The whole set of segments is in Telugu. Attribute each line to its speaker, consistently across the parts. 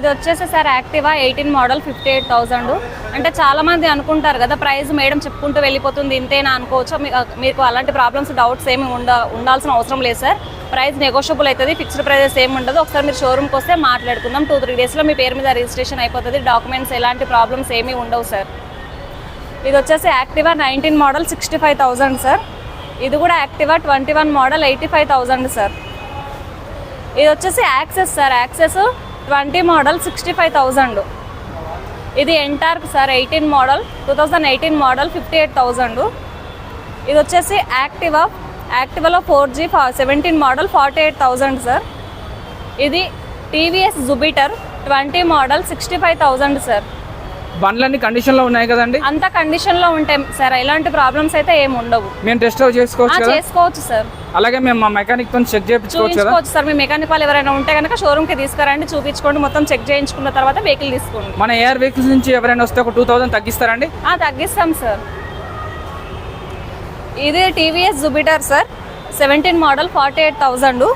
Speaker 1: ఇది వచ్చేసి సార్ యాక్టివా 18 మోడల్ 58,000. అంటే చాలామంది అనుకుంటారు కదా ప్రైస్ మేడం చెప్పుకుంటూ వెళ్ళిపోతుంది ఇంతేనా అనుకోవచ్చు. మీకు అలాంటి ప్రాబ్లమ్స్ డౌట్స్ ఏమి ఉండాల్సిన అవసరం లేదు సార్. ప్రైస్ నెగోషియబుల్ అవుతుంది, ఫిక్స్డ్ ప్రైజెస్ ఏమి ఉండదు. ఒకసారి మీరు షోరూమ్కి వస్తే మాట్లాడుకుందాం. 2-3 డేస్లో మీ పేరు మీద రిజిస్ట్రేషన్ అయిపోతుంది. డాక్యుమెంట్స్ ఎలాంటి ప్రాబ్లమ్స్ ఏమీ ఉండవు సార్. ఇది వచ్చేసి యాక్టివా 19 మోడల్ 65,000 సార్. ఇది కూడా యాక్టివా 21 మోడల్ 85,000 సార్. ఇది వచ్చేసి యాక్సెస్ సార్, యాక్సెస్ 20 మోడల్ 65,000. ఇది ఎంటార్క్ సార్ 18 మోడల్ 2018 మోడల్ 58,000. ఇది వచ్చేసి యాక్టివాలో 4G 17 మోడల్ 48,000 సార్. ఇది టీవీఎస్ జుపిటర్ 20 మోడల్ 65,000 సార్.
Speaker 2: బండ్లన్నీ కండిషన్లో ఉన్నాయి కదండి?
Speaker 1: అంత కండిషన్లో ఉంటాయి సార్, ఎలాంటి ప్రాబ్లమ్స్ అయితే ఏమి ఉండవు.
Speaker 2: మేము టెస్ట్ చేసుకోవచ్చు
Speaker 1: సార్.
Speaker 2: అలాగే మేము మా మెకానిక్తో చెక్ చేయించుకోవచ్చు
Speaker 1: సార్. మీ మెకానిక్ వాళ్ళు ఎవరైనా ఉంటే కనుక షోరూమ్కి తీసుకురండి, చూపించుకోండి, మొత్తం చెక్ చేయించుకున్న తర్వాత వెహికల్ తీసుకోండి.
Speaker 2: మన ఏఆర్ వెహికల్స్ నుంచి ఎవరైనా వస్తే ఒక 2,000 తగ్గిస్తారండి?
Speaker 1: తగ్గిస్తాం సార్. ఇది టీవీఎస్ జుపిటర్ సార్ 17 మోడల్ 48,000.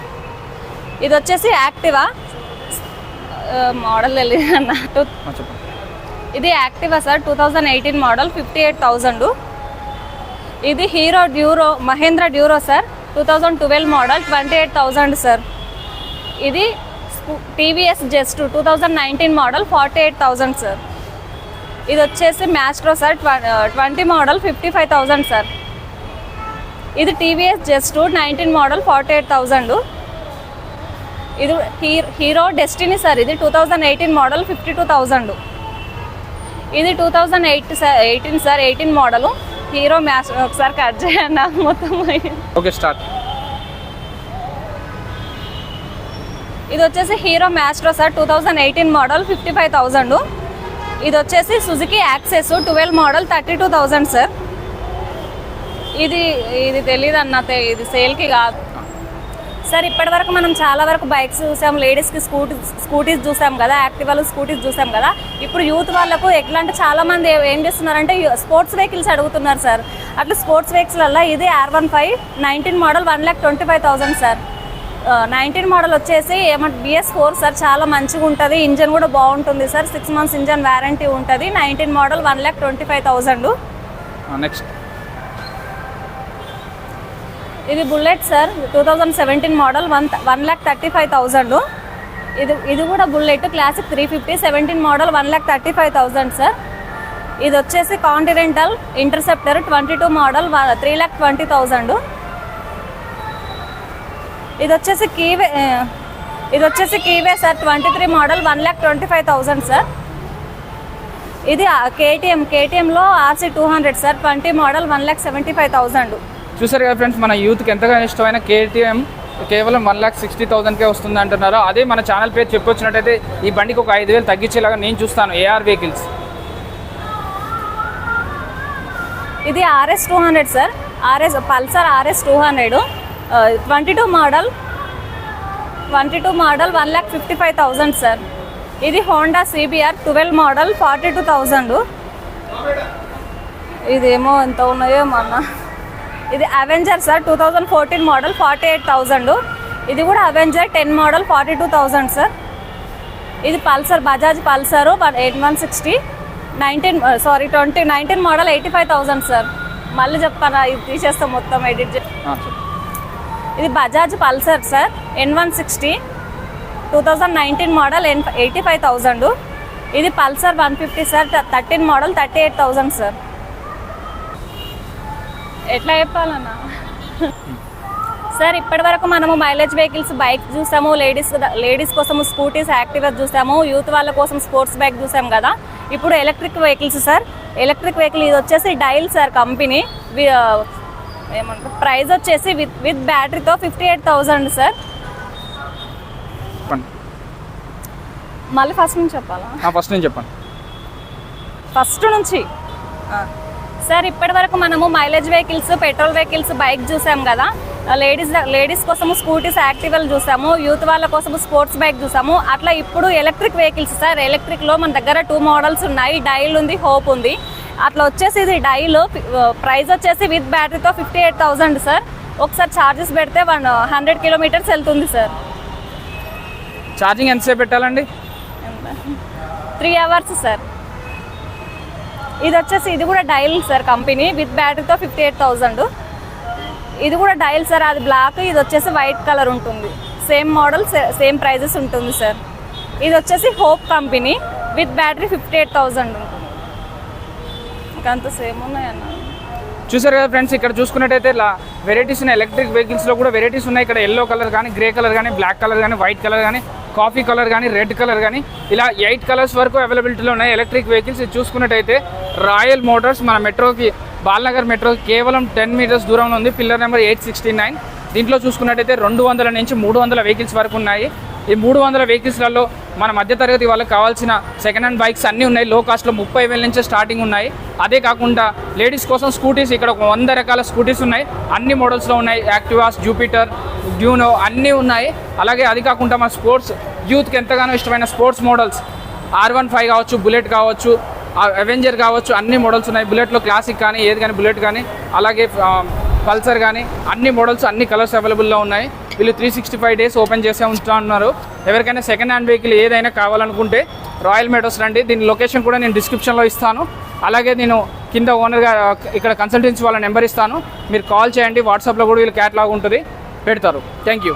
Speaker 1: ఇది వచ్చేసి యాక్టివా మోడల్ ఇది యాక్టివా సార్ 2018 మోడల్ 58,000. ఇది Hero Duro Mahindra Duro sir 2012 model 28,000 sir. ఇది టీవీఎస్ జెస్ట్ 2019 మోడల్ 48,000 సార్. ఇది వచ్చేసి మ్యాస్ట్రో సార్ 20 మోడల్ 55,000 సార్. ఇది టీవీఎస్ జెస్ట్ 19 మోడల్ 48,000. ఇది హీరో డెస్టినీ సార్, ఇది 2018 మోడల్ 52,000. ఇది 2018 సార్ 18 మోడల్ హీరో మ్యాచ్. ఒకసారి కట్ చేయండి మొత్తం.
Speaker 2: Okay start.
Speaker 1: ఇది వచ్చేసి హీరో మ్యాస్ట్రో సార్ 2018 మోడల్ 55,000. ఇది వచ్చేసి సుజుకి యాక్సెస్ 12 మోడల్ 32,000 సార్. ఇది తెలియదు అన్న, ఇది సేల్కి కాదు సార్. ఇప్పటివరకు మనం చాలా వరకు బైక్స్ చూసాం, లేడీస్కి స్కూటీస్ చూసాం కదా, యాక్టివాలు స్కూటీస్ చూసాం కదా. ఇప్పుడు యూత్ వాళ్ళకు ఎట్లా అంటే చాలామంది ఏం చేస్తున్నారంటే స్పోర్ట్స్ వెహికల్స్ అడుగుతున్నారు సార్. అట్లా స్పోర్ట్స్ వెహికల్స్లలో ఇది R15 19 మోడల్ 1,25,000 సార్. 19 మోడల్ వచ్చేసి BS4 సార్, చాలా మంచిగా ఉంటుంది, ఇంజన్ కూడా బాగుంటుంది సార్. 6 months ఇంజన్ వారంటీ ఉంటుంది. 19 మోడల్ 1,25,000.
Speaker 2: నెక్స్ట్
Speaker 1: ఇది బుల్లెట్ సార్ 2017 మోడల్ 1,35,000. ఇది కూడా బుల్లెట్ క్లాసిక్ 350 17 మోడల్ 1,35,000 సార్. ఇది వచ్చేసి కాంటినెంటల్ ఇంటర్సెప్టర్ 22 మోడల్ 3,20,000. ఇది వచ్చేసి కీవే సార్ 23 మోడల్ 1,25,000 సార్. ఇది కేటీఎంలో RC 200 సార్ 20 మోడల్ 1,75,000.
Speaker 2: చూసారు కదా ఫ్రెండ్స్, మన యూత్కి ఎంతగా ఇష్టమైన KTM కేవలం 1,60,000కే వస్తుంది అంటున్నారు. అదే మన ఛానల్ పేరు చెప్పొచ్చినట్టయితే ఈ బండికి ఒక 5,000 తగ్గించేలాగా నేను చూస్తాను. AR vehicles.
Speaker 1: ఇది RS 200 sir, Pulsar RS 200 22 model 1,55,000 sir. ఇది హోండా CBR 12 మోడల్ 42,000. ఇదేమో ఎంత ఉన్నాయో మొన్న. ఇది అవెంజర్ సార్ 2014 మోడల్ 48,000. ఇది కూడా అవెంజర్ 10 మోడల్ 42,000 సార్. ఇది Pulsar Bajaj Pulsar 160 19 model 85,000 sir. మళ్ళీ చెప్తానా, ఇది తీసేస్తాం మొత్తం ఎడిట్ ఇది Bajaj Pulsar sir N160 2019 model 85,000. ఇది పల్సర్ 150 సార్ 13 మోడల్ 38,000 సార్. ఎట్లా చెప్పాలన్నా సార్, ఇప్పటి వరకు మనము మైలేజ్ వెహికల్స్ బైక్ చూసాము, లేడీస్ కోసము స్కూటీస్ యాక్టివా చూసాము, యూత్ వాళ్ళ కోసం స్పోర్ట్స్ బైక్ చూసాం కదా. ఇప్పుడు electric vehicles sir. Electric vehicle ఇది వచ్చేసి డైల్ సార్ కంపెనీ. ఏమంటారు ప్రైస్ వచ్చేసి విత్ బ్యాటరీతో 58,000 సార్. మళ్ళీ ఫస్ట్ నుంచి చెప్పాలా?
Speaker 2: ఫస్ట్ నుంచి చెప్పండి.
Speaker 1: ఫస్ట్ నుంచి సార్, ఇప్పటి వరకు మనము mileage vehicles, petrol vehicles, bike చూసాం కదా. లేడీస్ కోసము స్కూటీస్ యాక్టివాలు చూసాము, యూత్ వాళ్ళ కోసము స్పోర్ట్స్ బైక్ చూసాము. అట్లా ఇప్పుడు ఎలక్ట్రిక్ వెహికల్స్ సార్. ఎలక్ట్రిక్లో మన దగ్గర 2 మోడల్స్ ఉన్నాయి, డైల్ ఉంది, హోప్ ఉంది. అట్లా వచ్చేసి ఇది డైల్ ప్రైస్ వచ్చేసి విత్ బ్యాటరీతో 58,000 సార్. ఒకసారి ఛార్జెస్ పెడితే 100 కిలోమీటర్స్ వెళ్తుంది సార్.
Speaker 2: ఛార్జింగ్ ఎంతసేపు పెట్టాలండి?
Speaker 1: 3 hours సార్. ఇది వచ్చేసి ఇది కూడా డైల్ సార్ కంపెనీ విత్ బ్యాటరీతో 58,000. ఇది కూడా డైల్ సార్, అది బ్లాక్, ఇది వచ్చేసి వైట్ కలర్ ఉంటుంది. సేమ్ మోడల్ సేమ్ ప్రైజెస్ ఉంటుంది సార్. ఇది వచ్చేసి హోప్ కంపెనీ విత్ బ్యాటరీ 58,000 ఉంటుంది. ఇంకంత సేమ్ ఉన్నాయన్న.
Speaker 2: చూసారు కదా ఫ్రెండ్స్, ఇక్కడ చూసుకున్నట్టయితే వెరైటీస్ ఉన్నాయి. ఎలక్ట్రిక్ వెహికల్స్లో కూడా వెరైటీస్ ఉన్నాయి. ఇక్కడ ఎల్లో కలర్ కానీ, గ్రే కలర్ కానీ, బ్లాక్ కలర్ కానీ, వైట్ కలర్ కానీ, కాఫీ కలర్ కానీ, రెడ్ కలర్ కానీ, ఇలా 8 కలర్స్ వరకు అవైలబిలిటీలో ఉన్నాయి ఎలక్ట్రిక్ వెహికల్స్. ఇది చూసుకున్నట్టయితే రాయల్ మోటార్స్ మన మెట్రోకి, బాలనగర్ మెట్రోకి కేవలం 10 meters దూరంలో ఉంది. Pillar number 869. దీంట్లో చూసుకున్నట్టయితే 200 నుంచి 300 వెహికల్స్ వరకు ఉన్నాయి. ఈ 300 వెహికల్స్లలో మన మధ్యతరగతి వాళ్ళకి కావాల్సిన సెకండ్ హ్యాండ్ బైక్స్ అన్నీ ఉన్నాయి. లో కాస్ట్లో 30,000 నుంచి స్టార్టింగ్ ఉన్నాయి. అదే కాకుండా లేడీస్ కోసం స్కూటీస్ ఇక్కడ 100 రకాల స్కూటీస్ ఉన్నాయి. అన్ని మోడల్స్లో ఉన్నాయి. యాక్టివాస్, జూపిటర్, డ్యూనో అన్నీ ఉన్నాయి. అలాగే అది కాకుండా మన స్పోర్ట్స్ యూత్కి ఎంతగానో ఇష్టమైన స్పోర్ట్స్ మోడల్స్ R15 కావచ్చు, బుల్లెట్ కావచ్చు, అవెంజర్ కావచ్చు, అన్ని మోడల్స్ ఉన్నాయి. బుల్లెట్లో క్లాసిక్ కానీ ఏది కానీ, బుల్లెట్ కానీ, అలాగే పల్సర్ కానీ అన్ని మోడల్స్, అన్ని కలర్స్ అవైలబుల్లో ఉన్నాయి. వీళ్ళు 365 days ఓపెన్ చేసే ఉంటున్నారు. ఎవరికైనా సెకండ్ హ్యాండ్ వెహికల్ ఏదైనా కావాలనుకుంటే రాయల్ మోటార్స్ రండి. దీని లొకేషన్ కూడా నేను డిస్క్రిప్షన్లో ఇస్తాను. అలాగే నేను కింద ఓనర్గా ఇక్కడ కన్సల్టెన్సీ వాళ్ళ నెంబర్ ఇస్తాను. మీరు కాల్ చేయండి. వాట్సాప్లో కూడా వీళ్ళు క్యాటలాగ్ ఉంటుంది, పెడతారు. Thank you.